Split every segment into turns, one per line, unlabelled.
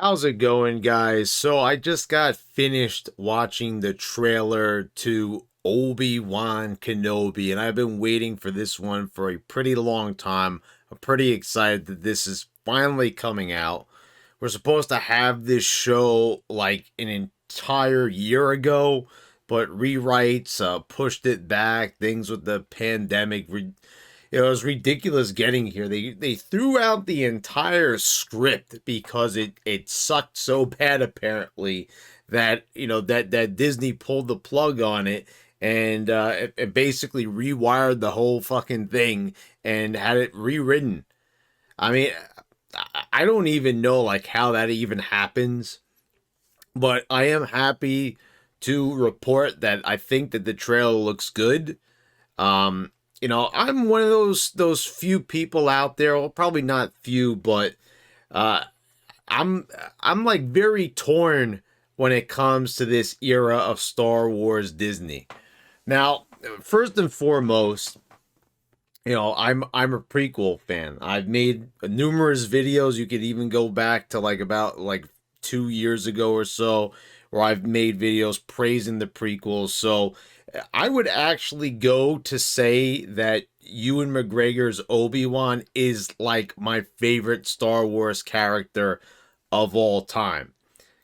How's it going, guys? So I just got finished watching the trailer to Obi-Wan Kenobi, and I've been waiting for this one for a pretty long time. I'm pretty excited that this is finally coming out. We're supposed to have this show like an entire year ago, but rewrites pushed it back. Things with the pandemic it was ridiculous getting here. They threw out the entire script because it sucked so bad apparently that that Disney pulled the plug on it and it basically rewired the whole fucking thing and had it rewritten. I mean, I don't even know like how that even happens, but I am happy to report that I think that the trailer looks good. Um, I'm one of those few people out there, well, probably not few, but uh I'm I'm like very torn when it comes to this era of Star Wars Disney. Now, first and foremost, I'm a prequel fan. I've made numerous videos. You could even go back to like about like 2 years ago or so, where I've made videos praising the prequels. So I would actually go to say that Ewan McGregor's Obi-Wan is like my favorite Star Wars character of all time.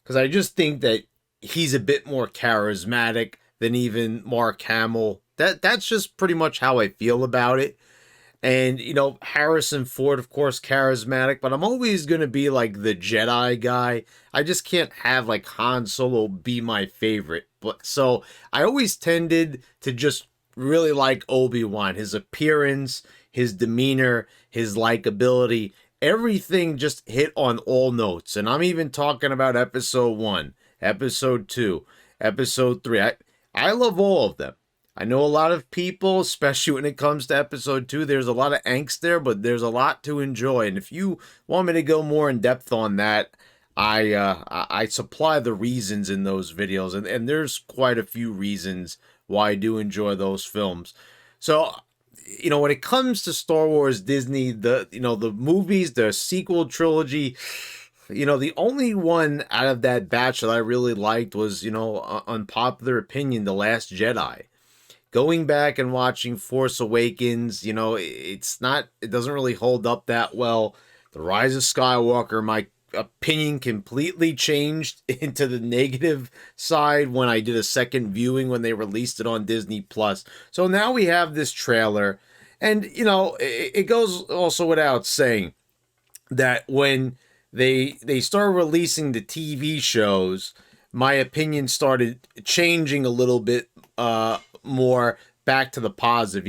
Because I just think that he's a bit more charismatic than even Mark Hamill. That's just pretty much how I feel about it. And, Harrison Ford, of course, charismatic, but I'm always going to be like the Jedi guy. I just can't have like Han Solo be my favorite. But so I always tended to just really like Obi-Wan, his appearance, his demeanor, his likability, everything just hit on all notes. And I'm even talking about episode 1, episode 2, episode 3. I love all of them. I know a lot of people, especially when it comes to episode 2, there's a lot of angst there, but there's a lot to enjoy. And if you want me to go more in depth on that, I supply the reasons in those videos, and there's quite a few reasons why I do enjoy those films. So, when it comes to Star Wars Disney, the movies, the sequel trilogy, the only one out of that batch that I really liked was, unpopular opinion, The Last Jedi. Going back and watching Force Awakens, it doesn't really hold up that well. The Rise of Skywalker, my opinion completely changed into the negative side when I did a second viewing when they released it on Disney Plus. So now we have this trailer, and it goes also without saying that when they started releasing the TV shows, my opinion started changing a little bit more back to the positive.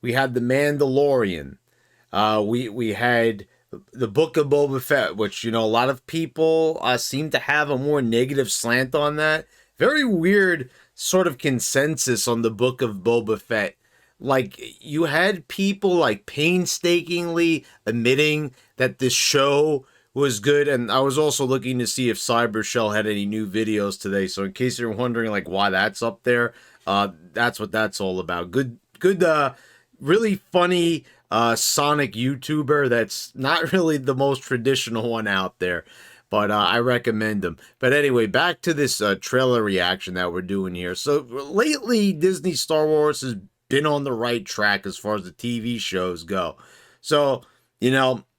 We had the Mandalorian. We had the Book of Boba Fett, which a lot of people seem to have a more negative slant on that. Very weird sort of consensus on the Book of Boba Fett. Like, you had people like painstakingly admitting that this show was good, and I was also looking to see if Cybershell had any new videos today. So in case you're wondering like why that's up there, that's what that's all about. Good, really funny Sonic YouTuber that's not really the most traditional one out there, but I recommend him. But anyway, back to this trailer reaction that we're doing here. So lately, Disney Star Wars has been on the right track as far as the TV shows go. So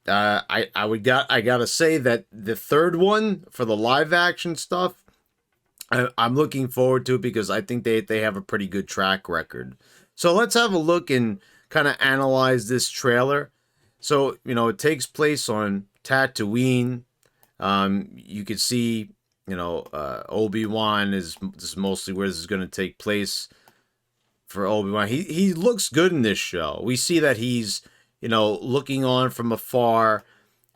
I gotta say that the third one for the live action stuff, I'm looking forward to it because I think they have a pretty good track record. So let's have a look and kind of analyze this trailer. So it takes place on Tatooine. You could see Obi-Wan is mostly where this is going to take place for Obi-Wan. He looks good in this show. We see that he's looking on from afar,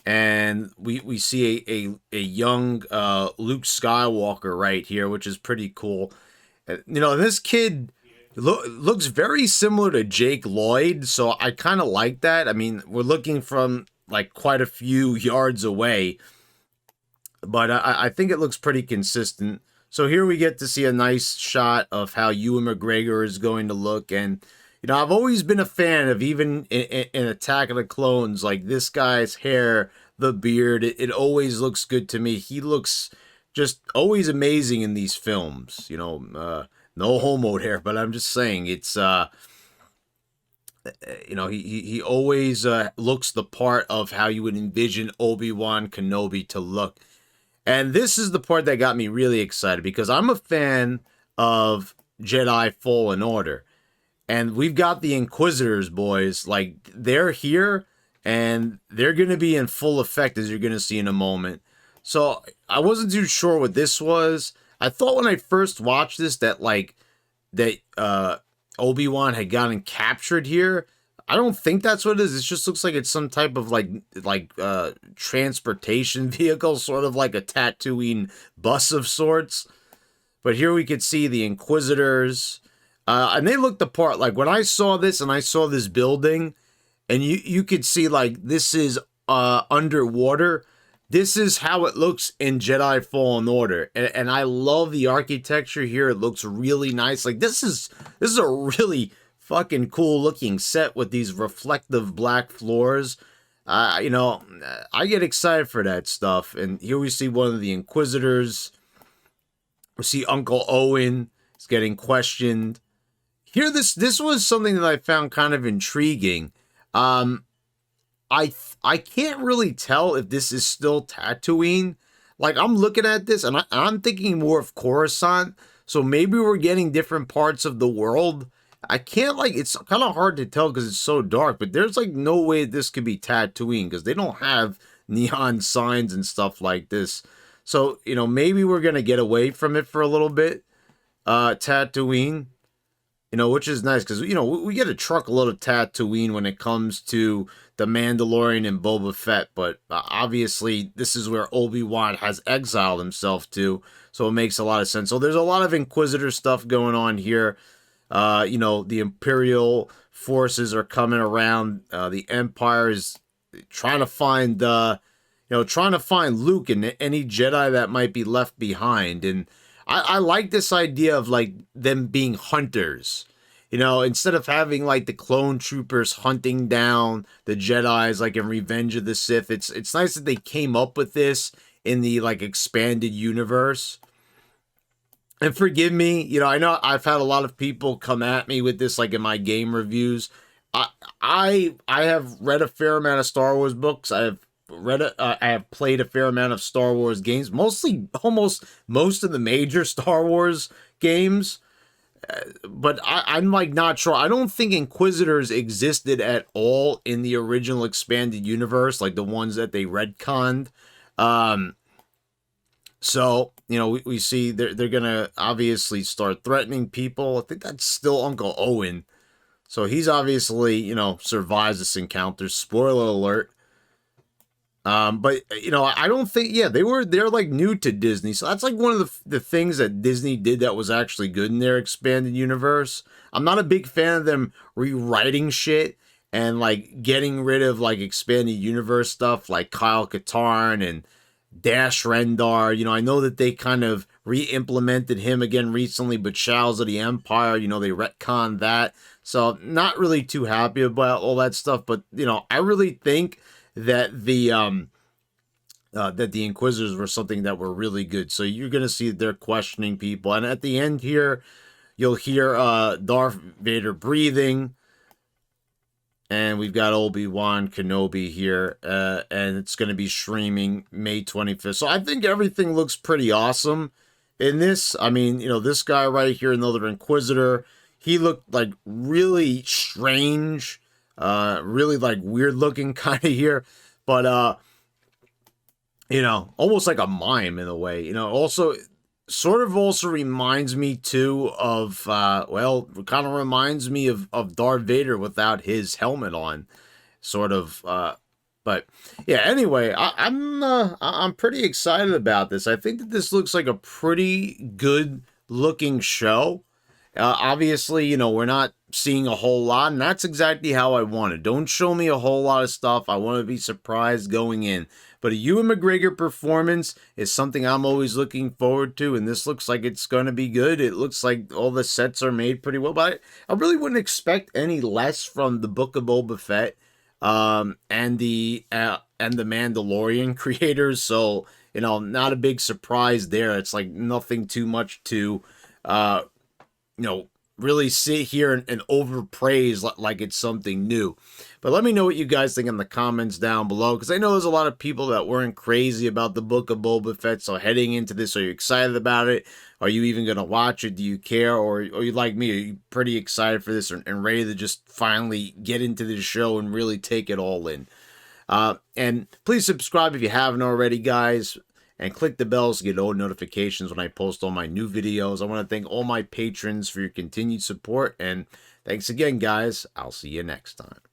and we see a young Luke Skywalker right here, which is pretty cool. This kid looks very similar to Jake Lloyd, so I kind of like that. I mean, we're looking from like quite a few yards away, but I think it looks pretty consistent. So here we get to see a nice shot of how Ewan McGregor is going to look, and I've always been a fan of even in Attack of the Clones, like this guy's hair, the beard. It always looks good to me. He looks just always amazing in these films. No homo there, but I'm just saying it's he always looks the part of how you would envision Obi-Wan Kenobi to look. And this is the part that got me really excited because I'm a fan of Jedi Fallen Order. And we've got the Inquisitors, boys. Like, they're here and they're going to be in full effect, as you're going to see in a moment. So I wasn't too sure what this was. I thought when I first watched this that Obi-Wan had gotten captured here. I don't think that's what it is. It just looks like it's some type of transportation vehicle, sort of like a Tatooine bus of sorts. But here we could see the Inquisitors. And they look the part. Like, when I saw this and I saw this building, and you could see, like, this is underwater. This is how it looks in Jedi Fallen Order. And I love the architecture here. It looks really nice. Like, this is a really fucking cool looking set with these reflective black floors. I get excited for that stuff. And here we see one of the Inquisitors. We see Uncle Owen is getting questioned. Here, this was something that I found kind of intriguing. I can't really tell if this is still Tatooine. Like, I'm looking at this and I'm thinking more of Coruscant. So maybe we're getting different parts of the world. I can't, it's kind of hard to tell because it's so dark, but there's no way this could be Tatooine because they don't have neon signs and stuff like this. So, maybe we're going to get away from it for a little bit. Tatooine. Which is nice because, we get a truckload of Tatooine when it comes to The Mandalorian and Boba Fett, but obviously this is where Obi-Wan has exiled himself to, so it makes a lot of sense. So there's a lot of Inquisitor stuff going on here. The Imperial forces are coming around. The Empire is trying to find, Luke and any Jedi that might be left behind, and I like this idea of them being hunters. Instead of having the clone troopers hunting down the Jedis in Revenge of the Sith, it's nice that they came up with this in the expanded universe. And forgive me, I know I've had a lot of people come at me with this in my game reviews. I have read a fair amount of Star Wars books. I have played a fair amount of Star Wars games, almost most of the major Star Wars games. But I'm not sure. I don't think Inquisitors existed at all in the original expanded universe, the ones that they retconned. So, we see they're gonna obviously start threatening people. I think that's still Uncle Owen. So he's obviously, survives this encounter. Spoiler alert. But I don't think, they're new to Disney. So that's one of the things that Disney did that was actually good in their expanded universe. I'm not a big fan of them rewriting shit and getting rid of expanded universe stuff like Kyle Katarn and Dash Rendar. I know that they kind of re-implemented him again recently, but Shadows of the Empire, they retconned that. So not really too happy about all that stuff, but I really think that the Inquisitors were something that were really good. So you're gonna see they're questioning people, and at the end here, you'll hear Darth Vader breathing, and we've got Obi-Wan Kenobi here, and it's gonna be streaming May 25th. So I think everything looks pretty awesome in this. I mean, this guy right here, another Inquisitor, he looked really strange. Really weird looking kind of here, but almost like a mime in a way. Also sort of also reminds me too of kind of reminds me of Darth Vader without his helmet on, sort of. But yeah, anyway, I'm pretty excited about this. I think that this looks like a pretty good looking show. Obviously, we're not seeing a whole lot, and that's exactly how I want it. Don't show me a whole lot of stuff. I want to be surprised going in. But a Ewan McGregor performance is something I'm always looking forward to, and this looks like it's going to be good. It looks like all the sets are made pretty well, but I really wouldn't expect any less from the Book of Boba Fett and the and the Mandalorian creators, so not a big surprise there. It's like nothing too much to uh you know, really sit here and overpraise like it's something new. But let me know what you guys think in the comments down below, because I know there's a lot of people that weren't crazy about the Book of Boba Fett. So heading into this, are you excited about it? Are you even going to watch it? Do you care? Or you like me? Are you pretty excited for this and ready to just finally get into this show and really take it all in? And please subscribe if you haven't already, guys. And click the bells to get all notifications when I post all my new videos. I want to thank all my patrons for your continued support. And thanks again, guys. I'll see you next time.